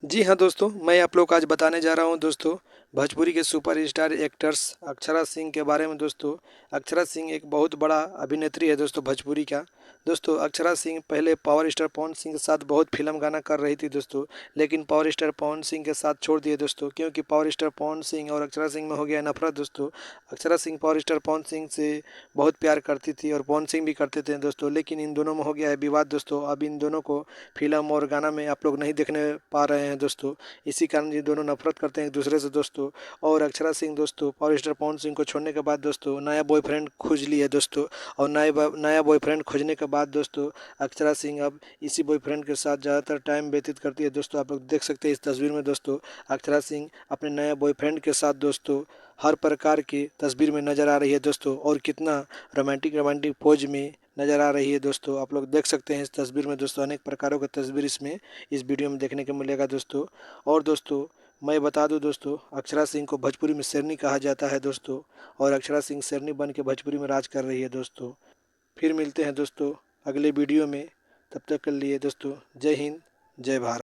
जी हाँ दोस्तों, मैं आप लोग को आज बताने जा रहा हूँ दोस्तों भोजपुरी के सुपरस्टार एक्टर्स अक्षरा सिंह के बारे में। दोस्तों अक्षरा सिंह एक बहुत बड़ा अभिनेत्री है दोस्तों भोजपुरी का। दोस्तों अक्षरा सिंह पहले पावर स्टार पवन सिंह के साथ बहुत फिल्म गाना कर रही थी दोस्तों, लेकिन पावर स्टार पवन सिंह के साथ छोड़ दिए दोस्तों, क्योंकि पावर स्टार पवन सिंह और अक्षरा सिंह में हो गया नफरत दोस्तों। अक्षरा सिंह पावर स्टार पवन सिंह से बहुत प्यार करती थी और पवन सिंह भी करते थे दोस्तों, लेकिन इन दोनों में हो गया है विवाद दोस्तों। अब इन दोनों को फिल्म और गाना में आप लोग नहीं देखने पा रहे हैं दोस्तों। इसी कारण ये दोनों नफरत करते हैं एक दूसरे से दोस्तों। और अक्षरा सिंह दोस्तों पावर स्टार पवन सिंह को छोड़ने के बाद दोस्तों नया बॉयफ्रेंड खोज ली है दोस्तों। और नया बॉयफ्रेंड खोजने के बाद दोस्तों अक्षरा सिंह अब इसी बॉयफ्रेंड के साथ ज़्यादातर टाइम व्यतीत करती है दोस्तों। आप लोग देख सकते हैं इस तस्वीर में दोस्तों अक्षरा सिंह अपने नए बॉयफ्रेंड के साथ दोस्तों हर प्रकार की तस्वीर में नजर आ रही है दोस्तों, और कितना रोमांटिक रोमांटिक पोज में नजर आ रही है दोस्तों। आप लोग देख सकते हैं इस तस्वीर में दोस्तों अनेक प्रकारों का तस्वीर इसमें इस वीडियो में देखने को मिलेगा दोस्तों। और दोस्तों मैं बता दूं दोस्तों अक्षरा सिंह को भोजपुरी में शेरनी कहा जाता है दोस्तों, और अक्षरा सिंह शेरनी बन के भोजपुरी में राज कर रही है दोस्तों। फिर मिलते हैं दोस्तों अगले वीडियो में, तब तक के लिए दोस्तों जय हिंद जय भारत।